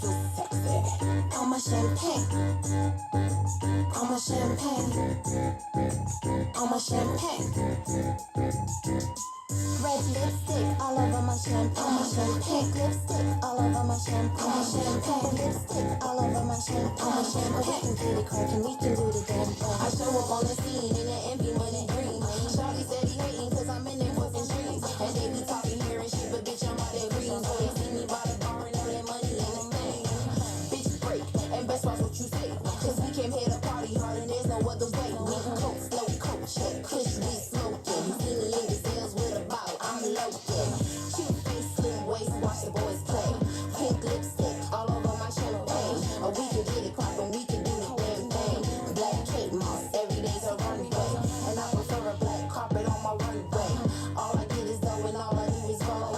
so sexy. On my champagne. On my champagne. On my champagne. Red lipstick all over my champagne. Pink lipstick all over my champagne. Purple lipstick all over my champagne. We can get it crackin', we can do the damn thing. I show up on the scene in the envy money green. Shawty said he hating cause I'm in them fucking dreams. And they be talking here and shit, but bitch I'm out that green. So they see me by the bar and know that money in the thing. Bitch break, and best watch what you say. Cause we came here to party hard and there's no other way. We coke, slow coke, check, kush, we smoking. See me in the sales with a bout, I'm loaded. Cute face, slim waist, watch the boys play. Pink lipstick all over my champagne. Or we can get it crackin', we can do the damn thing. Black Kate Moss, every day's a runway. And I prefer a black carpet on my runway. All I get is dough and all I do is roll.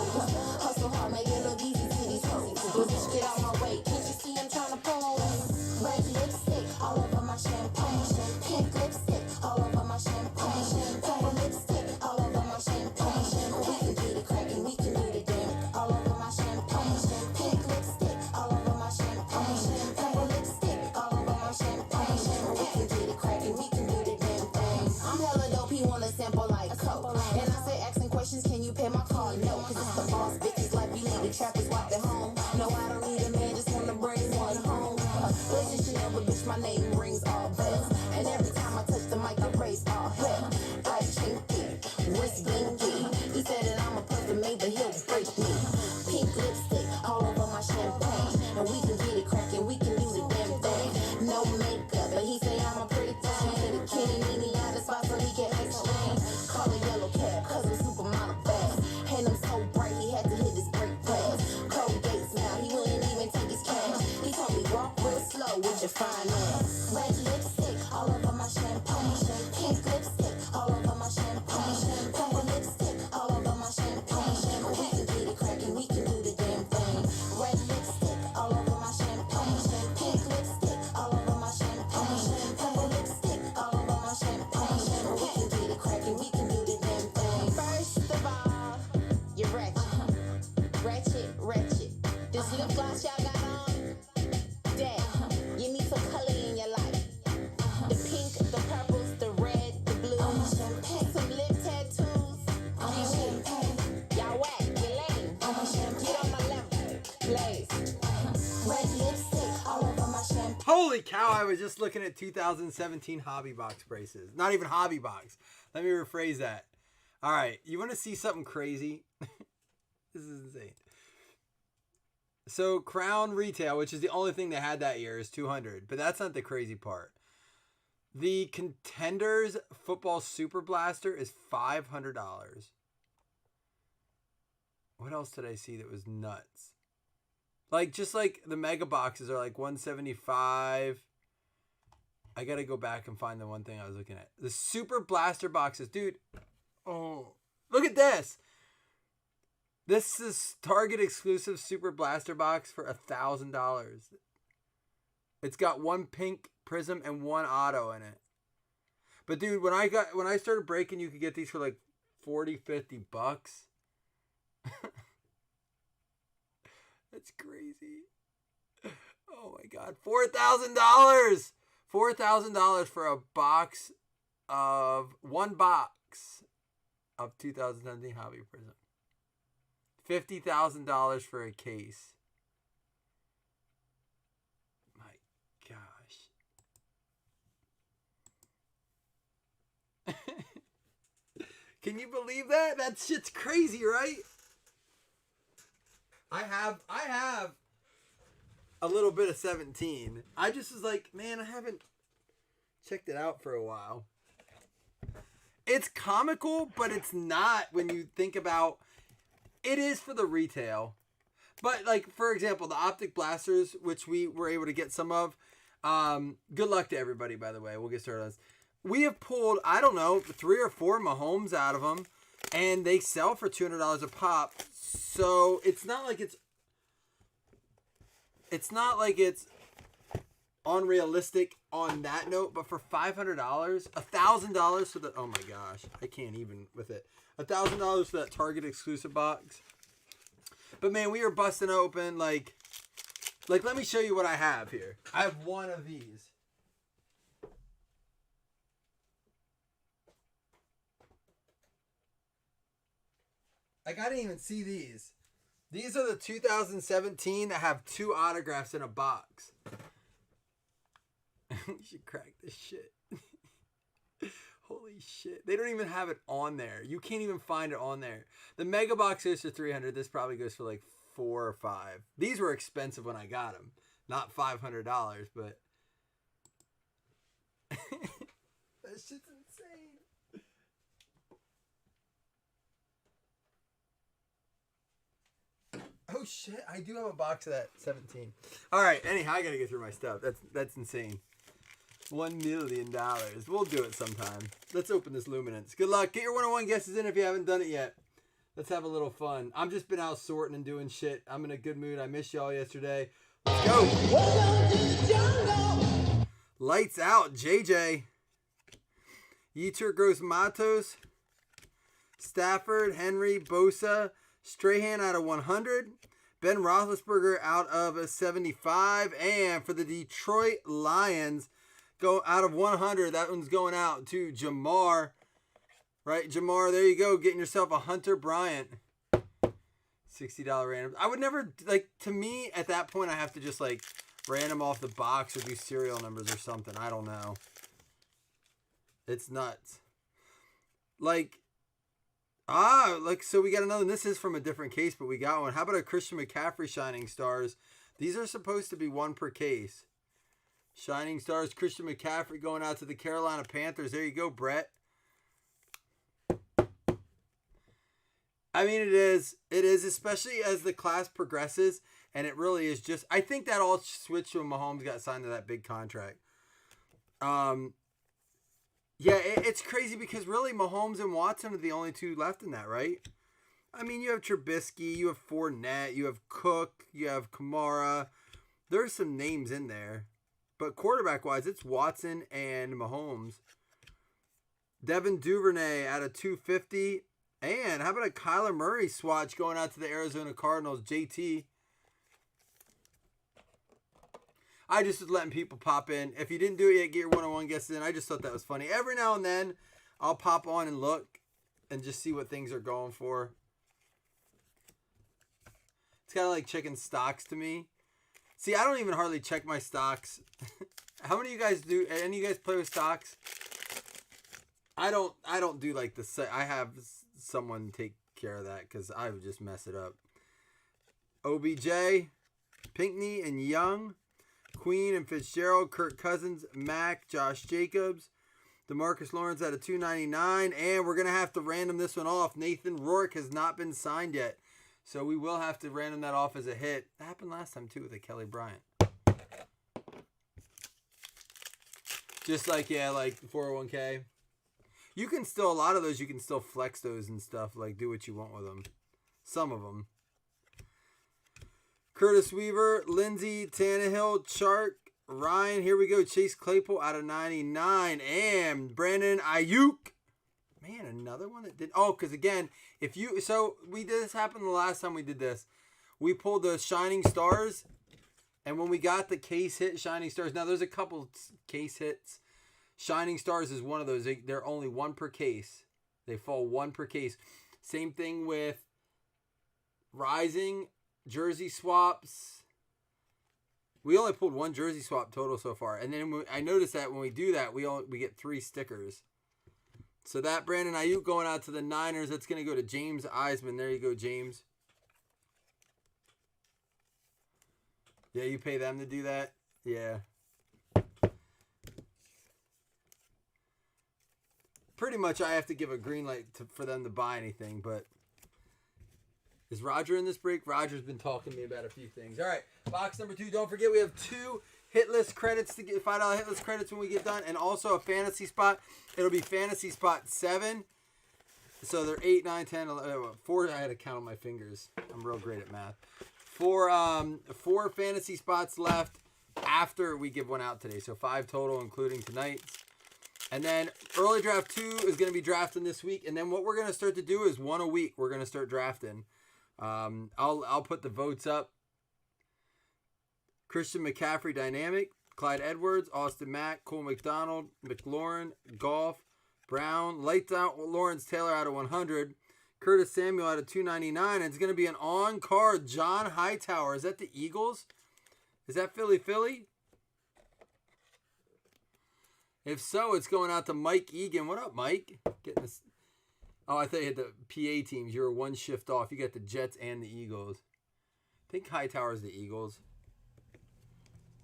Hustle hard, make it look easy, titties hold. Bitch, get out my way, can't you see I'm tryna pose? Red lipstick all over my champagne. Pink lipstick all over my champagne. Purple lipstick all over my champagne. We can get it crackin', we can do the damn all over my champagne. Pink lipstick all over my champagne. Purple lipstick all over my champagne. We can get it crackin', we can do the damn thing. I'm hella dope, he wanna sample like coke. And I say asking questions, can you pay my card? No, cause it's the boss bitches like we need the trappers wipe at home. No, I don't need a man, just wanna bring one home. Blazzzin Chanel, but bitch, my name rings all bells. And every time I touch the mic, I raise all hell. I chinky, wrist blinky. He said that I'm a perfect mate, but he'll break me. Pink lipstick all over my champagne. And we can get it crackin', we can do the damn thing. No makeup, but he say I'm a pretty thing. The kitty need me out of spot so he can exchange. Call a yellow cab, cause I'm supermodel fast. And I'm so bright, he had to hit his brake pads. Cold gates now, he wouldn't even take his cash. He told me walk real slow with your fine ass. Red lipstick all over my champagne. Pink lipstick all over my champagne. Purple lipstick all over my champagne. We can get it crackin', we can do the damn thing. Red lipstick all over my champagne. Pink lipstick all over my champagne. Purple lipstick all over my champagne. We can get it crackin', we can do the damn thing. First of all, you're ratchet. Ratchet, ratchet. This lip gloss y'all got on, that you need some color in your life. The pink, the purples, the red, the blue. Some lip tattoos. Y'all whack, you lame. Get on my level, Blaze. Red lipstick all over my champagne. Holy cow, I was just looking at 2017 Hobby Box braces. Not even Hobby Box. Let me rephrase that. All right, you want to see something crazy? This is insane. So Crown Retail, which is the only thing they had that year, is $200. But that's not the crazy part. The Contenders Football Super Blaster is $500. What else did I see that was nuts? Like, just like the mega boxes are like $175. I got to go back and find the one thing I was looking at. The Super Blaster boxes. Dude, oh, look at this. This is Target exclusive Super Blaster box for $1,000. It's got one pink prism and one auto in it. But dude, when I started breaking, you could get these for like $40-$50. That's crazy. Oh my god, $4,000. $4,000 for a box of one box of 2017 Hobby Prism. $50,000 for a case. My gosh. Can you believe that? That shit's crazy, right? I have a little bit of 17. I just was like, man, I haven't checked it out for a while. It's comical, but it's not when you think about. It is for the retail. But, like, for example, the Optic Blasters, which we were able to get some of. Good luck to everybody, by the way. We'll get started on this. We have pulled, I don't know, 3 or 4 Mahomes out of them. And they sell for $200 a pop. So, it's not like it's unrealistic on that note. But for $500, $1,000 for the, oh my gosh. I can't even with it. $1,000 for that Target exclusive box. But man, we are busting open like Like, let me show you what I have here. I have one of these. Like, I didn't even see these. These are the 2017 that have 2 autographs in a box. You should crack this shit. Holy shit. They don't even have it on there. You can't even find it on there. The mega box goes for $300. This probably goes for like $4 or $5. These were expensive when I got them. Not $500, but that shit's insane. Oh shit, I do have a box of that 17. All right, anyhow, I gotta get through my stuff. That's insane. $1 million. We'll do it sometime. Let's open this Luminance. Good luck. Get your 101 guesses in if you haven't done it yet. Let's have a little fun. I'm just been out sorting and doing shit. I'm in a good mood. I missed y'all yesterday. Let's go. Welcome to the jungle. Lights out, JJ. Yetur Gross Matos. Stafford, Henry, Bosa. Strahan out of 100. Ben Roethlisberger out of a 75. And for the Detroit Lions, go out of 100. That one's going out to Jamar. Right, Jamar, there you go. Getting yourself a Hunter Bryant. $60 random. I would never, like, to me, at that point, I have to just, like, random off the box or do serial numbers or something. I don't know. It's nuts. Like, so we got another. This is from a different case, but we got one. How about a Christian McCaffrey Shining Stars? These are supposed to be 1 per case. Shining Stars, Christian McCaffrey going out to the Carolina Panthers. There you go, Brett. I mean, it is, especially as the class progresses, and it really is just, I think that all switched when Mahomes got signed to that big contract. Yeah, it's crazy because really Mahomes and Watson are the only 2 left in that, right? I mean, you have Trubisky, you have Fournette, you have Cook, you have Kamara. There's some names in there. But quarterback-wise, it's Watson and Mahomes. Devin Duvernay out of 250. And how about a Kyler Murray swatch going out to the Arizona Cardinals, JT. I just was letting people pop in. If you didn't do it yet, get your 101 guesses in. I just thought that was funny. Every now and then, I'll pop on and look and just see what things are going for. It's kind of like checking stocks to me. See, I don't even hardly check my stocks. How many of you guys do? Any of you guys play with stocks? I don't do like the. I have someone take care of that because I would just mess it up. OBJ, Pinkney and Young, Queen and Fitzgerald, Kirk Cousins, Mack, Josh Jacobs, DeMarcus Lawrence out of 299, and we're gonna have to random this one off. Nathan Rourke has not been signed yet, so we will have to random that off as a hit. That happened last time too with a Kelly Bryant. Just like, yeah, like 401k. You can still, a lot of those, you can still flex those and stuff, like do what you want with them. Some of them. Curtis Weaver, Lindsey, Tannehill, Chark, Ryan, here we go. Chase Claypool out of 99. And Brandon Ayuk. Man, another one that did. Oh, because again, if you, so we did this happen the last time we did this. We pulled the Shining Stars. And when we got the case hit Shining Stars, now there's a couple case hits. Shining Stars is one of those. They're only 1 per case. They fall 1 per case. Same thing with Rising, jersey swaps. We only pulled 1 jersey swap total so far. And then I noticed that when we do that, we get 3 stickers. So that Brandon Ayuk going out to the Niners. That's going to go to James Eisman. There you go, James. Yeah, you pay them to do that? Yeah. Pretty much I have to give a green light for them to buy anything, but is Roger in this break? Roger's been talking to me about a few things. All right, box number 2. Don't forget we have 2 hit list credits to get $5 hit list credits when we get done, and also a fantasy spot. It'll be fantasy spot 7. So they're 8, 9, 10, 11, 4. I had to count on my fingers. I'm real great at math. 4 fantasy spots left after we give one out today. So 5 total, including tonight's. And then early draft 2 is going to be drafting this week. And then what we're going to start to do is 1 a week. We're going to start drafting. I'll put the votes up Christian McCaffrey Dynamic, Clyde Edwards, Austin Mack, Cole McDonald, McLaurin, Goff, Brown, Lights Out Lawrence Taylor out of 100, Curtis Samuel out of 299, and it's going to be an on-card John Hightower. Is that the Eagles? Is that Philly? If so, it's going out to Mike Egan. What up, Mike? Getting this. Oh, I thought you had the PA teams. You were one shift off. You got the Jets and the Eagles. I think Hightower's the Eagles.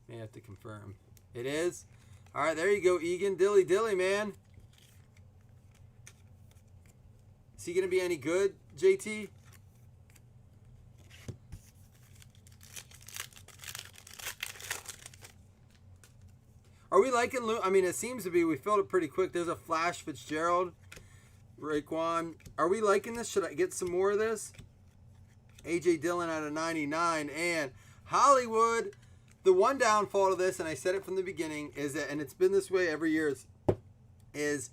May have to confirm. It is? All right, there you go, Egan. Dilly, man. Is he going to be any good, JT? Are we liking I mean, it seems to be. We filled it pretty quick. There's a Flash Fitzgerald. Raekwon. Are we liking this? Should I get some more of this? A.J. Dillon out of 99. And Hollywood. The one downfall to this, and I said it from the beginning, is that, and it's been this way every year, is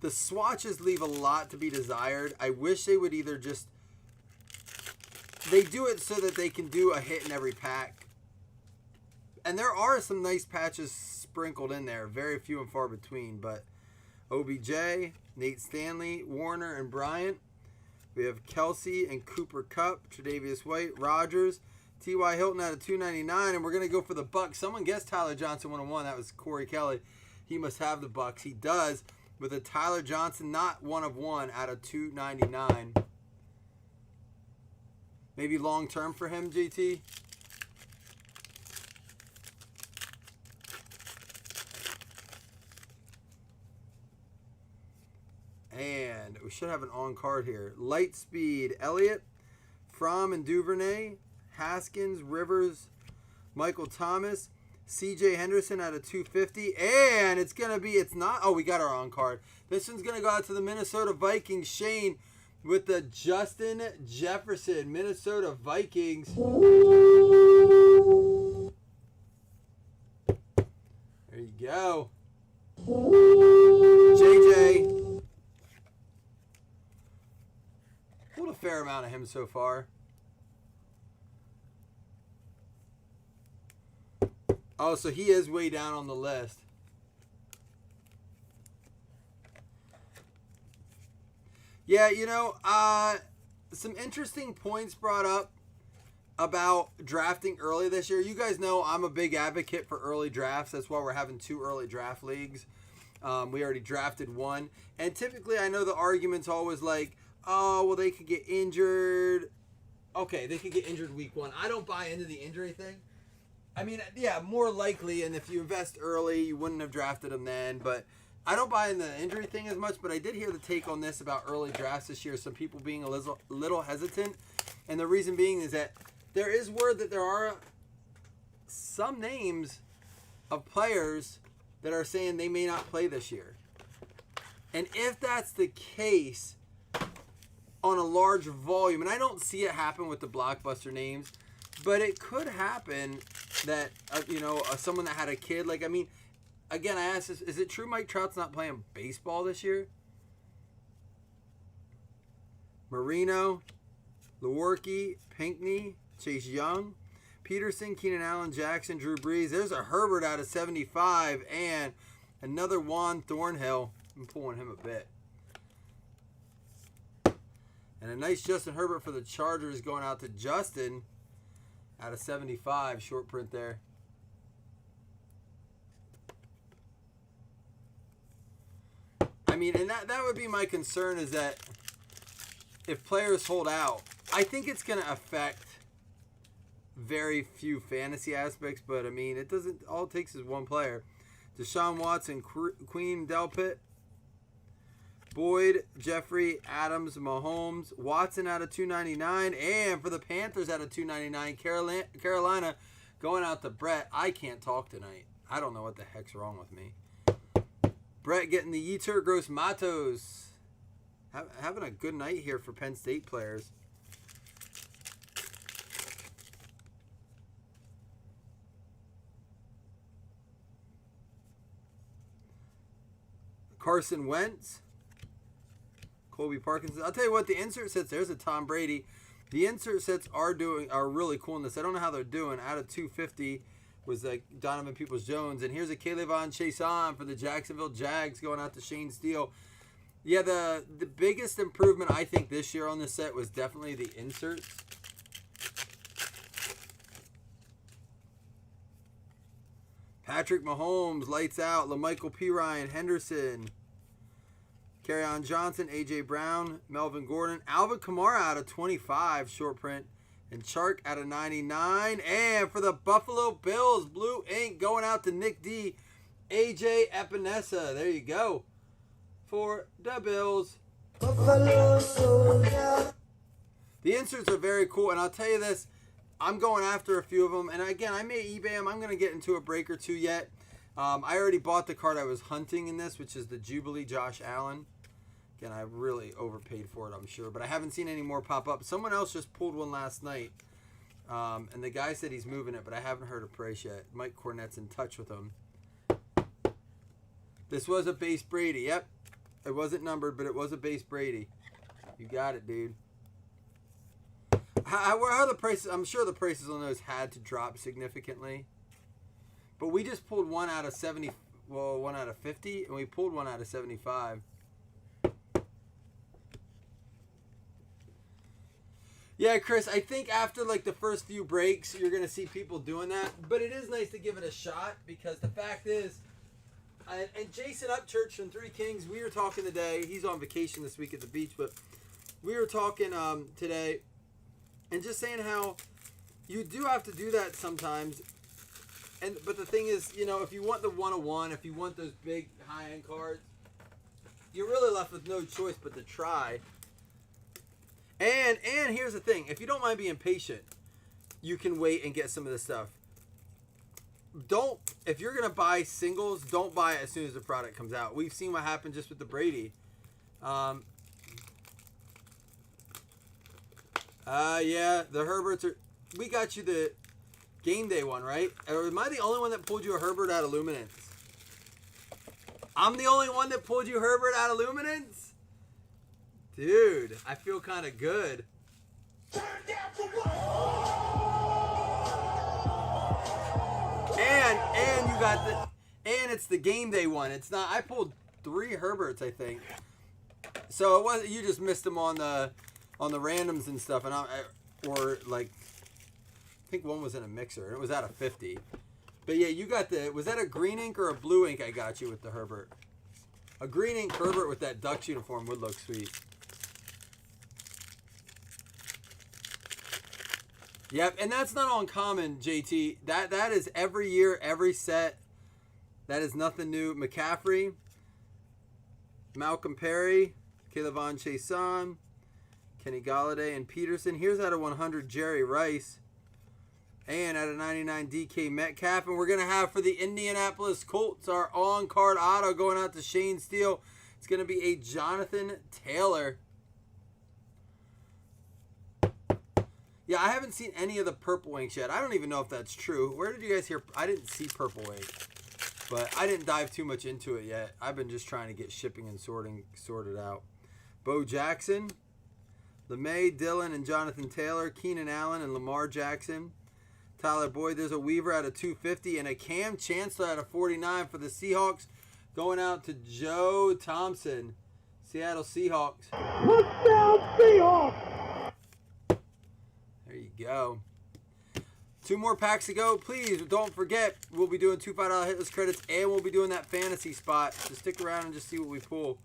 the swatches leave a lot to be desired. I wish they would either just... They do it so that they can do a hit in every pack. And there are some nice patches sprinkled in there. Very few and far between. But OBJ, Nate Stanley, Warner, and Bryant. We have Kelsey and Cooper Kupp, Tre'Davious White, Rodgers, T.Y. Hilton out of 299. And we're going to go for the Bucks. Someone guessed Tyler Johnson 101. That was Corey Kelly. He must have the Bucks. He does, with a Tyler Johnson, not 1 of 1 out of 299. Maybe long term for him, GT. And we should have an on card here. Lightspeed, Elliott, Fromm and Duvernay, Haskins, Rivers, Michael Thomas, C.J. Henderson out of 250. And it's going to be, it's not, oh, we got our on card. This one's going to go out to the Minnesota Vikings. Shane with the Justin Jefferson, Minnesota Vikings. There you go. JJ. Pulled a fair amount of him so far. Oh, so he is way down on the list. Yeah, you know, some interesting points brought up about drafting early this year. You guys know I'm a big advocate for early drafts. That's why we're having 2 early draft leagues. We already drafted 1. And typically I know the argument's always like, oh, well, they could get injured. Okay, they could get injured week 1. I don't buy into the injury thing. I mean, yeah, more likely, and if you invest early, you wouldn't have drafted them then. But I don't buy in the injury thing as much. But I did hear the take on this about early drafts this year. Some people being a little hesitant. And the reason being is that there is word that there are some names of players that are saying they may not play this year. And if that's the case on a large volume, and I don't see it happen with the blockbuster names, but it could happen that, someone that had a kid. Like, I mean, again, I asked this, is it true Mike Trout's not playing baseball this year? Marino, Lewerke, Pinckney, Chase Young, Peterson, Keenan Allen, Jackson, Drew Brees. There's a Herbert out of 75 and another Juan Thornhill. I'm pulling him a bit. And a nice Justin Herbert for the Chargers going out to Justin out of 75. Short print there. I mean, and that would be my concern, is that if players hold out, I think it's going to affect very few fantasy aspects, but I mean, it doesn't, all it takes is one player. Deshaun Watson, Queen Delpit, Boyd, Jeffrey, Adams, Mahomes, Watson out of 299, and for the Panthers out of 299, Carolina going out to Brett. I can't talk tonight. I don't know what the heck's wrong with me. Brett getting the Yetur Gross Matos. Having a good night here for Penn State players. Carson Wentz. Colby Parkinson. I'll tell you what, the insert sets, there's a Tom Brady. The insert sets are really cool in this. I don't know how they're doing. Out of 250, was like Donovan Peoples-Jones. And here's a Kayvon Chason for the Jacksonville Jags going out to Shane Steele. Yeah, the biggest improvement I think this year on this set was definitely the inserts. Patrick Mahomes, lights out. LaMichael P. Ryan, Henderson. Kerryon Johnson, A.J. Brown, Melvin Gordon. Alvin Kamara out of 25, short print. And Chark out of 99. And for the Buffalo Bills, blue ink going out to Nick D. A.J. Epinesa. There you go. For the Bills. Buffalo Soldier. The inserts are very cool. And I'll tell you this. I'm going after a few of them. And again, I may eBay them. I'm going to get into a break or two yet. I already bought the card I was hunting in this, which is the Jubilee Josh Allen. Again, I really overpaid for it, I'm sure. But I haven't seen any more pop up. Someone else just pulled one last night. And the guy said he's moving it, but I haven't heard a price yet. Mike Cornett's in touch with him. This was a base Brady. Yep. It wasn't numbered, but it was a base Brady. You got it, dude. How are the prices? I'm sure the prices on those had to drop significantly. But we just pulled one out of 70, well, one out of 50, and we pulled one out of 75. Yeah, Chris, I think after like the first few breaks, you're going to see people doing that. But it is nice to give it a shot because the fact is, and Jason Upchurch from Three Kings, we were talking today. He's on vacation this week at the beach, but we were talking today and just saying how you do have to do that sometimes. But the thing is, you know, if you want the 101, if you want those big high-end cards, you're really left with no choice but to try. And here's the thing. If you don't mind being patient, you can wait and get some of this stuff. If you're going to buy singles, don't buy it as soon as the product comes out. We've seen what happened just with the Brady. Yeah, the Herberts are... We got you the game day one, right? Or am I the only one that pulled you a Herbert out of Luminance? I'm the only one that pulled you Herbert out of Luminance? Dude, I feel kind of good. And you got and it's the game day one. It's not. I pulled 3 Herberts, I think. So it wasn't. You just missed them on the randoms and stuff. And or like, I think one was in a mixer. And it was out of 50. But yeah, you got the. Was that a green ink or a blue ink? I got you with the Herbert. A green ink Herbert with that Ducks uniform would look sweet. Yep, and that's not uncommon, JT. That is every year, every set. That is nothing new. McCaffrey, Malcolm Perry, Kayvon Chason, Kenny Golladay, and Peterson. Here's out of 100, Jerry Rice. And out of 99, DK Metcalf. And we're going to have for the Indianapolis Colts our on-card auto going out to Shane Steele. It's going to be a Jonathan Taylor. Yeah, I haven't seen any of the purple inks yet. I don't even know if that's true. Where did you guys hear? I didn't see purple ink. But I didn't dive too much into it yet. I've been just trying to get shipping and sorted out. Bo Jackson, LeMay, Dillon, and Jonathan Taylor, Keenan Allen, and Lamar Jackson. Tyler Boyd, there's a Weaver out of 250 and a Cam Chancellor out of 49 for the Seahawks. Going out to Joe Thompson, Seattle Seahawks. Touchdown Seahawks! There you go. 2 more packs to go. Please don't forget, we'll be doing 2 $5 hitless credits and we'll be doing that fantasy spot. So stick around and just see what we pull.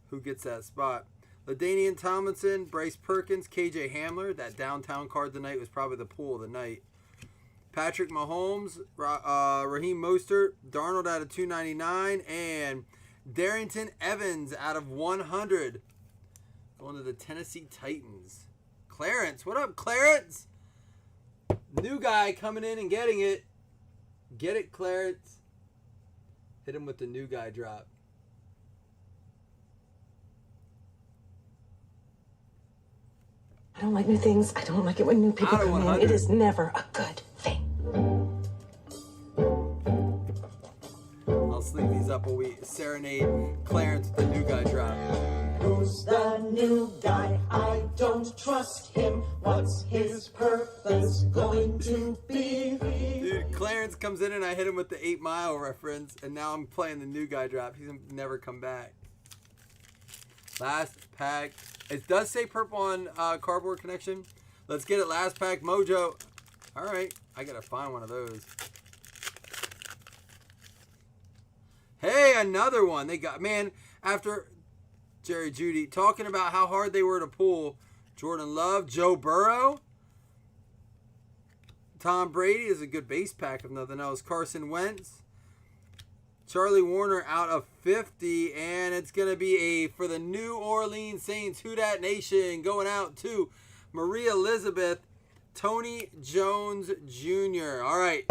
Who gets that spot? LaDainian Tomlinson, Bryce Perkins, KJ Hamler. That downtown card tonight was probably the pull of the night. Patrick Mahomes, Raheem Mostert, Darnold out of 299, and Darrington Evans out of 100. Going to the Tennessee Titans. Clarence, what up, Clarence? New guy coming in and getting it. Get it, Clarence. Hit him with the new guy drop. I don't like new things. I don't like it when new people come in. It is never a good thing. I'll sleeve these up while we serenade Clarence with the new guy drop. Who's the new guy? I don't trust him. What's his purpose going to be? Dude, Clarence comes in and I hit him with the 8 Mile reference, and now I'm playing the new guy drop. He's never come back. Last pack. It does say purple on Cardboard Connection. Let's get it. Last pack, Mojo. All right. I got to find one of those. Hey, another one. They got, man, after Jerry Judy talking about how hard they were to pull, Jordan Love, Joe Burrow, Tom Brady is a good base pack if nothing else. Carson Wentz, Charlie Warner out of 50, and it's going to be for the New Orleans Saints, Who Dat Nation, going out to Marie Elizabeth, Tony Jones Jr. All right,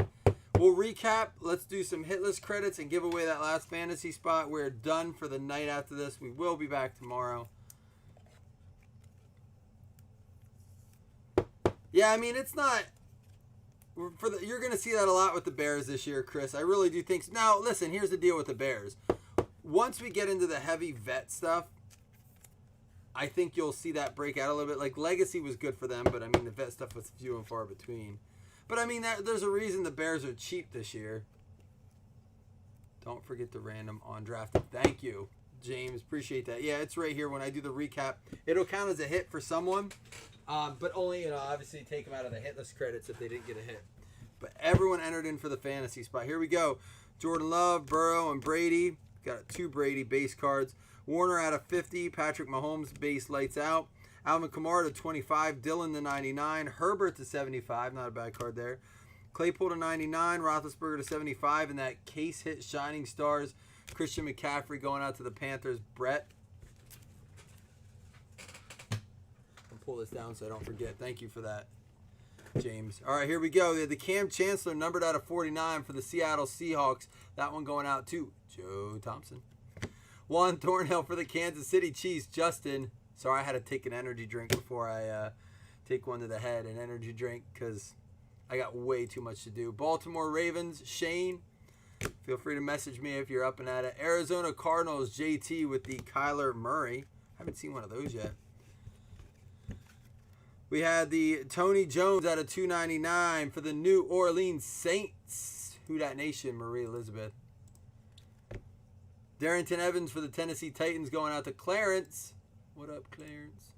we'll recap. Let's do some hit list credits and give away that last fantasy spot. We're done for the night after this. We will be back tomorrow. Yeah, I mean, it's not... you're going to see that a lot with the Bears this year, Chris. I really do think so. Now, listen, here's the deal with the Bears. Once we get into the heavy vet stuff, I think you'll see that break out a little bit. Like, Legacy was good for them, but, I mean, the vet stuff was few and far between. But, I mean, there's a reason the Bears are cheap this year. Don't forget the random undrafted. Thank you, James. Appreciate that. Yeah, it's right here when I do the recap. It'll count as a hit for someone. But only, obviously take them out of the hit list credits if they didn't get a hit. But everyone entered in for the fantasy spot. Here we go. Jordan Love, Burrow, and Brady. Got 2 Brady base cards. Warner out of 50. Patrick Mahomes base lights out. Alvin Kamara to 25. Dillon to 99. Herbert to 75. Not a bad card there. Claypool to 99. Roethlisberger to 75. And that case hit Shining Stars. Christian McCaffrey going out to the Panthers. Brett. Pull this down so I don't forget. Thank you for that, James. All right, here we go. The Cam Chancellor numbered out of 49 for the Seattle Seahawks. That one going out to Joe Thompson. Juan Thornhill for the Kansas City Chiefs. Justin. Sorry, I had to take an energy drink before I take one to the head. An energy drink because I got way too much to do. Baltimore Ravens. Shane. Feel free to message me if you're up and at it. Arizona Cardinals. JT with the Kyler Murray. Haven't seen one of those yet. We had the Tony Jones out of 299 for the New Orleans Saints. Who Dat Nation, Marie Elizabeth. Darrington Evans for the Tennessee Titans going out to Clarence. What up, Clarence?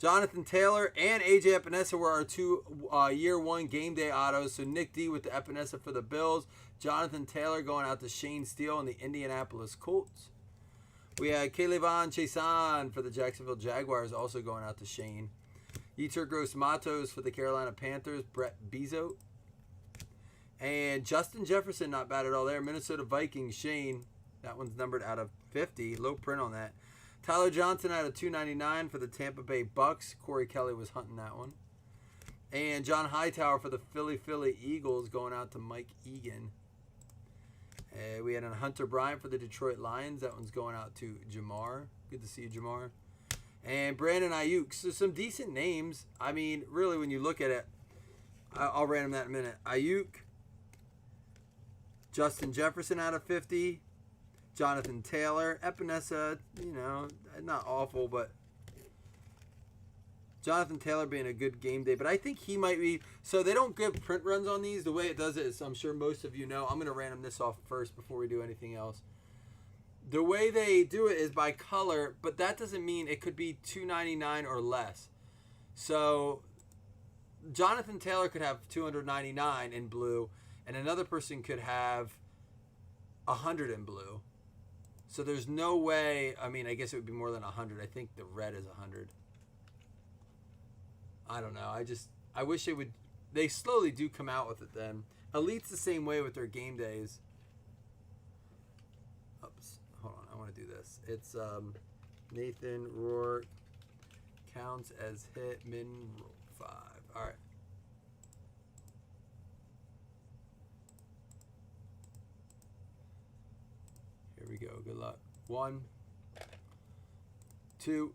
Jonathan Taylor and AJ Epinesa were our 2 year 1 game day autos. So Nick D with the Epinesa for the Bills. Jonathan Taylor going out to Shane Steele and the Indianapolis Colts. We had Kelevan Chason for the Jacksonville Jaguars also going out to Shane. Yetur Gross-Matos for the Carolina Panthers, Brett Bezos. And Justin Jefferson, not bad at all there. Minnesota Vikings, Shane. That one's numbered out of 50. Low print on that. Tyler Johnson out of 299 for the Tampa Bay Bucks. Corey Kelly was hunting that one. And John Hightower for the Philly Eagles going out to Mike Egan. We had a Hunter Bryant for the Detroit Lions. That one's going out to Jamar. Good to see you, Jamar. And Brandon Ayuk. So some decent names. I mean, really, when you look at it, I'll random that in a minute. Ayuk, Justin Jefferson out of 50, Jonathan Taylor, Epinesa, not awful, but Jonathan Taylor being a good game day. But I think he might be, so they don't give print runs on these. The way it does it is, I'm sure most of you know, I'm going to random this off first before we do anything else. The way they do it is by color, but that doesn't mean it could be $299 or less. So Jonathan Taylor could have $299 in blue, and another person could have $100 in blue. So there's no way. I mean, I guess it would be more than $100. I think the red is $100. I don't know. I wish they would. They slowly do come out with it then. Elite's the same way with their game days. Hold on, I want to do this. It's Nathan Rourke counts as hit min 5. All right. Here we go. Good luck. 1, 2,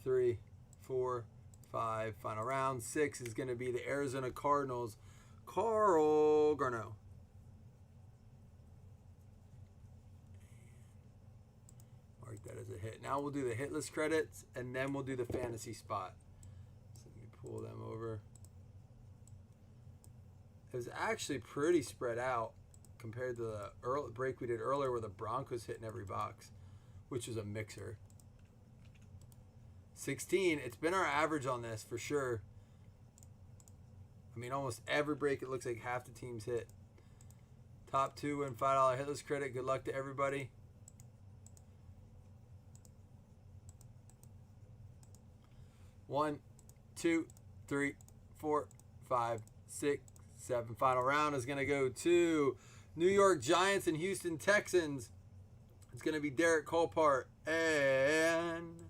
3, 4, 5. Final round. 6 is going to be the Arizona Cardinals. Carl Garneau. mark that as a hit. Now we'll do the hit list credits, and then we'll do the fantasy spot. So let me pull them over. It was actually pretty spread out compared to the early break we did earlier where the Broncos hitting every box, which was a mixer. 16. It's been our average on this for sure. I mean, almost every break it looks like half the teams hit. Top 2 win $5 hitless credit. Good luck to everybody. One, 2, 3, 4, 5, 6, 7. Final round is going to go to New York Giants and Houston Texans. It's going to be Derek Colpart and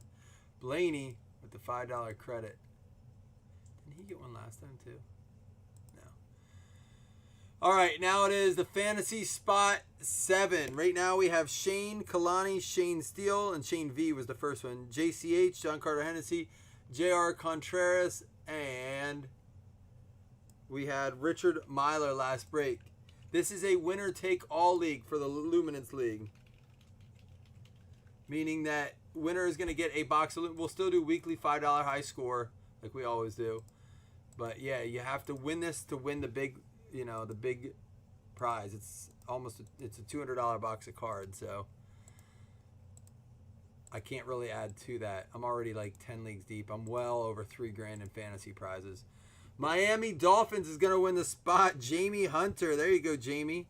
Blaney with the $5 credit. Didn't he get one last time too? No. All right, now it is the fantasy spot 7. Right now we have Shane Kalani, Shane Steele, and Shane V was the first one. JCH, John Carter Hennessy, JR Contreras, and we had Richard Myler last break. This is a winner-take-all league for the Luminance League. Meaning that winner is going to get a box of... We'll still do weekly $5 high score like we always do. But yeah, you have to win this to win the big, the big prize. It's a $200 box of cards, so I can't really add to that. I'm already like 10 leagues deep. I'm well over $3,000 in fantasy prizes. Miami Dolphins is going to win the spot. Jamie Hunter. There you go, Jamie.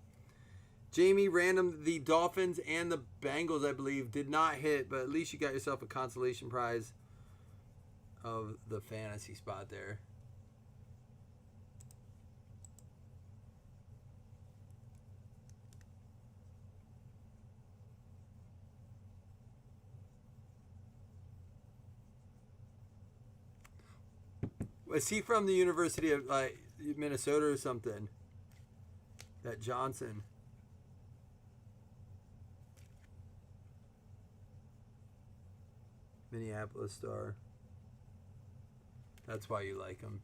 Jamie random the Dolphins and the Bengals, I believe, did not hit, but at least you got yourself a consolation prize of the fantasy spot there. Is he from the University of Minnesota or something? That Johnson. Minneapolis Star. That's why you like him.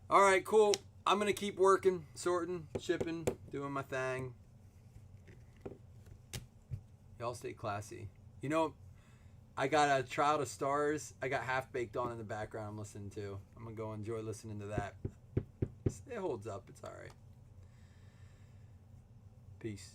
All right, cool. I'm going to keep working, sorting, shipping, doing my thing. Y'all stay classy. I got a Trial to Stars. I got Half Baked on in the background I'm listening to. I'm going to go enjoy listening to that. It holds up. It's all right. Peace.